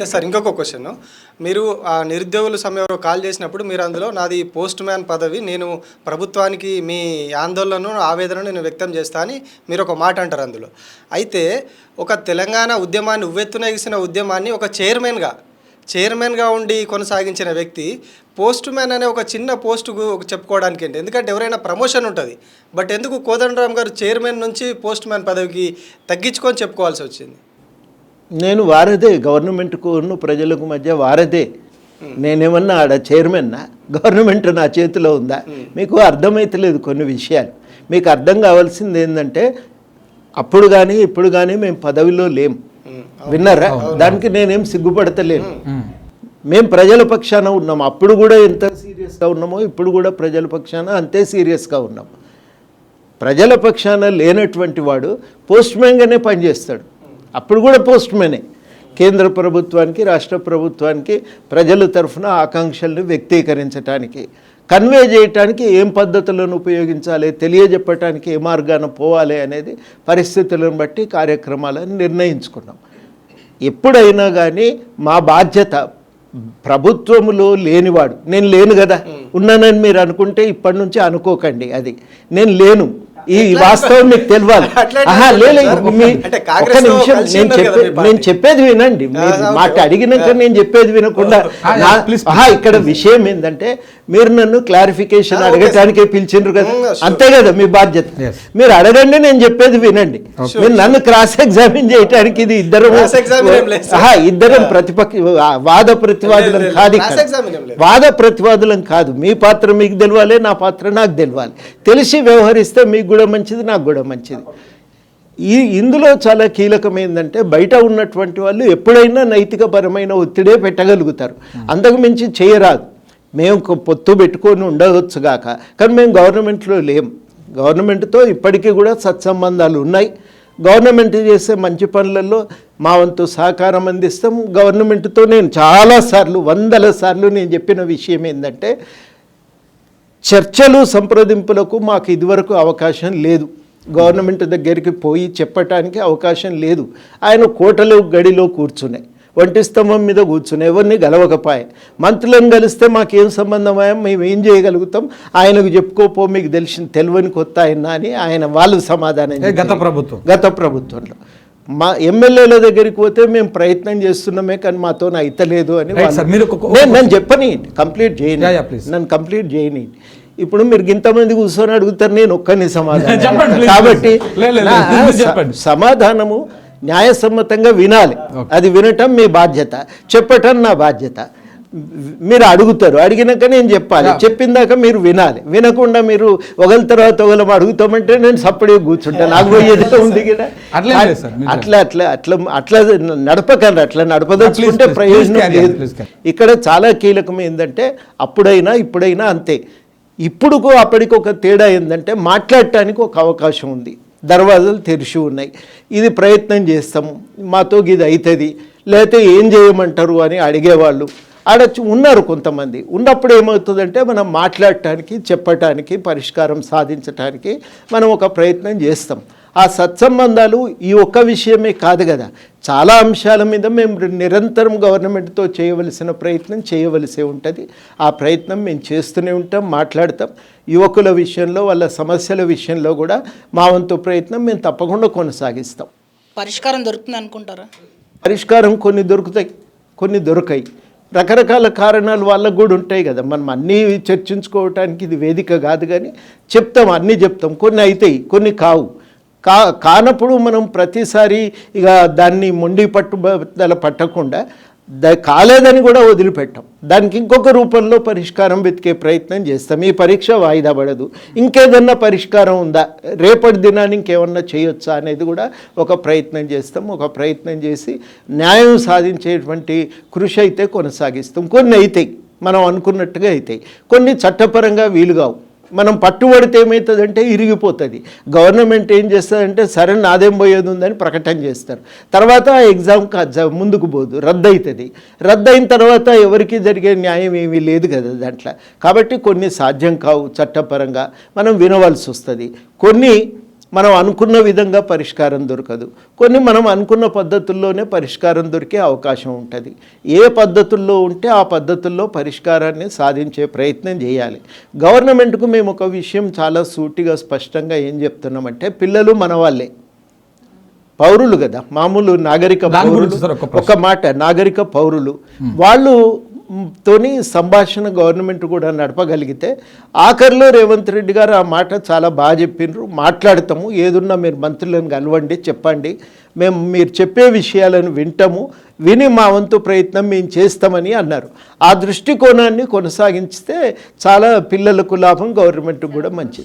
Sir ఇంకొక question. మీరు నిరుద్యోగుల సమయంలో కాల్ చేసినప్పుడు మీరు అందులో నాది పోస్ట్ మ్యాన్ పదవి, నేను ప్రభుత్వానికి మీ ఆందోళనను ఆవేదనను నేను వ్యక్తం చేస్తా అని మీరు ఒక మాట అంటారు అందులో. అయితే ఒక తెలంగాణ ఉద్యమాన్ని ఉవ్వెత్తున ఎగిసిన ఉద్యమాన్ని ఒక చైర్మన్గా ఉండి కొనసాగించిన వ్యక్తి పోస్ట్ మ్యాన్ అనే ఒక చిన్న పోస్టుకు చెప్పుకోవడానికి ఏంటి? ఎందుకంటే ఎవరైనా ప్రమోషన్ ఉంటుంది, బట్ ఎందుకు కోదండరామ్ గారు చైర్మన్ నుంచి పోస్ట్ మ్యాన్ పదవికి తగ్గించుకొని చెప్పుకోవాల్సి వచ్చింది? నేను వారదే, గవర్నమెంట్కు ప్రజలకు మధ్య వారదే. నేనేమన్నా ఆడ చైర్మన్నా? గవర్నమెంట్ నా చేతిలో ఉందా? మీకు అర్థమైతలేదు కొన్ని విషయాలు. మీకు అర్థం కావాల్సింది ఏంటంటే అప్పుడు కానీ ఇప్పుడు కానీ మేము పదవిలో లేం, విన్నారా? దానికి నేనేం సిగ్గుపడతలేను. మేము ప్రజల పక్షాన ఉన్నాం. అప్పుడు కూడా ఎంత సీరియస్గా ఉన్నామో ఇప్పుడు కూడా ప్రజల పక్షాన అంతే సీరియస్గా ఉన్నాం. ప్రజల పక్షాన లేనటువంటి వాడు పోస్ట్ మ్యాన్గానే పనిచేస్తాడు. అప్పుడు కూడా పోస్ట్ మ్యానే. కేంద్ర ప్రభుత్వానికి రాష్ట్ర ప్రభుత్వానికి ప్రజల తరఫున ఆకాంక్షలను వ్యక్తీకరించడానికి, కన్వే చేయటానికి ఏం పద్ధతులను ఉపయోగించాలి, తెలియజెప్పటానికి ఏ మార్గాన పోవాలి అనేది పరిస్థితులను బట్టి కార్యక్రమాలను నిర్ణయించుకున్నాం. ఎప్పుడైనా కానీ మా బాధ్యత ప్రభుత్వములో లేనివాడు, నేను లేను కదా, ఉన్నానని మీరు అనుకుంటే ఇప్పటి నుంచి అనుకోకండి. అది నేను లేను, ఈ వాస్తవం మీకు తెలియాలి. ఒక్క నిమిషం, నేను చెప్పేది వినండి. మాట అడిగినాక నేను చెప్పేది వినకుండా ఇక్కడ విషయం ఏంటంటే మీరు నన్ను క్లారిఫికేషన్ అడగటానికే పిలిచిండ్రు కదా, అంతే కదా మీ బాధ్యత. మీరు అడగండి, నేను చెప్పేది వినండి. మీరు నన్ను క్రాస్ ఎగ్జామిన్ చేయటానికి ఇది ఇద్దరం వాద ప్రతివాదులం కాదు, వాద ప్రతివాదులం కాదు. మీ పాత్ర మీకు తెలియాలి, నా పాత్ర నాకు తెలియాలి. తెలిసి వ్యవహరిస్తే మీకు కూడా మంచిది, నాకు కూడా మంచిది. ఇందులో చాలా కీలకమైందంటే బయట ఉన్నటువంటి వాళ్ళు ఎప్పుడైనా నైతికపరమైన ఒత్తిడే పెట్టగలుగుతారు, అంతకు మించి చేయరాదు. మేము పొత్తు పెట్టుకొని ఉండవచ్చు గాక, కానీ మేము గవర్నమెంట్లో లేం. గవర్నమెంట్తో ఇప్పటికీ కూడా సత్సంబంధాలు ఉన్నాయి. గవర్నమెంట్ చేసే మంచి పనులలో మా వంతు సహకారం అందిస్తాం. గవర్నమెంట్తో నేను చాలాసార్లు, వందల సార్లు నేను చెప్పిన విషయం ఏంటంటే చర్చలు సంప్రదింపులకు మాకు ఇదివరకు అవకాశం లేదు. గవర్నమెంట్ దగ్గరికి పోయి చెప్పటానికి అవకాశం లేదు. ఆయన కోటలో గడిలో కూర్చునే, ఒంటి స్తంభం మీద కూర్చుని ఎవరిని గెలవకపోయే. మంత్రులను కలిస్తే మాకేం సంబంధమా, మేము ఏం చేయగలుగుతాం, ఆయనకు చెప్పుకోపో, మీకు తెలియని కొత్త ఆయన అని వాళ్ళు సమాధానం. గత ప్రభుత్వంలో మా ఎమ్మెల్యేల దగ్గరికి పోతే మేము ప్రయత్నం చేస్తున్నామే కానీ మాతో అయితలేదు అని నేను చెప్పని కంప్లీట్ చేయని, నన్ను కంప్లీట్ చేయని. ఇప్పుడు మీరు ఇంతమంది కూర్చొని అడుగుతారు, నేను ఒక్కరిని సమాధానం. కాబట్టి సమాధానము న్యాయసమ్మతంగా వినాలి. అది వినటం మీ బాధ్యత, చెప్పటం నా బాధ్యత. మీరు అడుగుతారు, అడిగినాక నేను చెప్పాలి, చెప్పిందాక మీరు వినాలి. వినకుండా మీరు ఒకరి తర్వాత ఒకరు అడుగుతామంటే నేను సపరేట్గా కూర్చుంటాను, నాకు పోయేది ఉంది కదా. అట్లా అట్లా అట్లా అట్లా నడపకండి. అట్లా నడపదలుచుకుంటే ప్రయోజనం లేదు. ఇక్కడ చాలా కీలకం ఏంటంటే అప్పుడైనా ఇప్పుడైనా అంతే. ఇప్పుడు అప్పటికి ఒక తేడా ఏంటంటే మాట్లాడటానికి ఒక అవకాశం ఉంది, దర్వాజాలు తెరిచి ఉన్నాయి. ఇది ప్రయత్నం చేస్తాము, మాతో ఇది అవుతుంది, లేకపోతే ఏం చేయమంటారు అని అడిగేవాళ్ళు ఆడ ఉన్నారు కొంతమంది. ఉన్నప్పుడు ఏమవుతుందంటే మనం మాట్లాడటానికి, చెప్పటానికి, పరిష్కారం సాధించటానికి మనం ఒక ప్రయత్నం చేస్తాం. ఆ సత్సంబంధాలు ఈ ఒక్క విషయమే కాదు కదా, చాలా అంశాల మీద మేము నిరంతరం గవర్నమెంట్తో చేయవలసిన ప్రయత్నం చేయవలసి ఉంటుంది. ఆ ప్రయత్నం మేము చేస్తూనే ఉంటాం, మాట్లాడతాం. యువకుల విషయంలో, వాళ్ళ సమస్యల విషయంలో కూడా మా వంతు ప్రయత్నం మేము తప్పకుండా కొనసాగిస్తాం. పరిష్కారం దొరుకుతుంది అనుకుంటారా? పరిష్కారం కొన్ని దొరుకుతాయి, కొన్ని దొరకాయి. రకరకాల కారణాలు వాళ్ళకు కూడా ఉంటాయి కదా. మనం అన్నీ చర్చించుకోవటానికి ఇది వేదిక కాదు, కానీ చెప్తాం, అన్నీ చెప్తాం. కొన్ని అవుతాయి, కొన్ని కానప్పుడు మనం ప్రతిసారి ఇక దాన్ని మొండి పట్టుదల పట్టకుండా కాలేదని కూడా వదిలిపెట్టాం. దానికి ఇంకొక రూపంలో పరిష్కారం వెతికే ప్రయత్నం చేస్తాం. ఈ పరీక్ష వాయిదా పడదు, ఇంకేదన్నా పరిష్కారం ఉందా, రేపటి దినాన్ని ఇంకేమన్నా చేయొచ్చా అనేది కూడా ఒక ప్రయత్నం చేస్తాం. ఒక ప్రయత్నం చేసి న్యాయం సాధించేటువంటి కృషి అయితే కొనసాగిస్తాం. కొన్ని అవుతాయి మనం అనుకున్నట్టుగా అవుతాయి, కొన్ని చట్టపరంగా వీలుగావు. మనం పట్టుబడితే ఏమవుతుందంటే ఇరిగిపోతుంది. గవర్నమెంట్ ఏం చేస్తుందంటే సరే నాదేం పోయేది ఉందని ప్రకటన చేస్తారు, తర్వాత ఆ ఎగ్జామ్ ముందుకు పోదు, రద్దు అవుతుంది. రద్దు అయిన తర్వాత ఎవరికి జరిగే న్యాయం ఏమీ లేదు కదా దాంట్లో. కాబట్టి కొన్ని సాధ్యం కావు, చట్టపరంగా మనం వినవలసి వస్తుంది. కొన్ని మనం అనుకున్న విధంగా పరిష్కారం దొరకదు. కొన్ని మనం అనుకున్న పద్ధతుల్లోనే పరిష్కారం దొరికే అవకాశం ఉంటుంది. ఏ పద్ధతుల్లో ఉంటే ఆ పద్ధతుల్లో పరిష్కారాన్ని సాధించే ప్రయత్నం చేయాలి. గవర్నమెంట్కు మేము ఒక విషయం చాలా సూటిగా స్పష్టంగా ఏం చెప్తున్నామంటే, పిల్లలు మన వాళ్ళే, పౌరులు కదా, మామూలు నాగరిక దాని పౌరులు. గురించి సార్ ఒక మాట, నాగరిక పౌరులు వాళ్ళు తోని సంభాషణ గవర్నమెంట్ కూడా నడపగలిగితే, ఆఖరిలో రేవంత్ రెడ్డి గారు ఆ మాట చాలా బాగా చెప్పిండ్రు, మాట్లాడతాము, ఏదున్నా మీరు మంత్రులను కలవండి, చెప్పండి, మేము మీరు చెప్పే విషయాలను వింటాము, విని మా వంతు ప్రయత్నం మేము చేస్తామని అన్నారు. ఆ దృష్టికోణాన్ని కొనసాగిస్తే చాలా పిల్లలకు లాభం, గవర్నమెంట్కి కూడా మంచిది.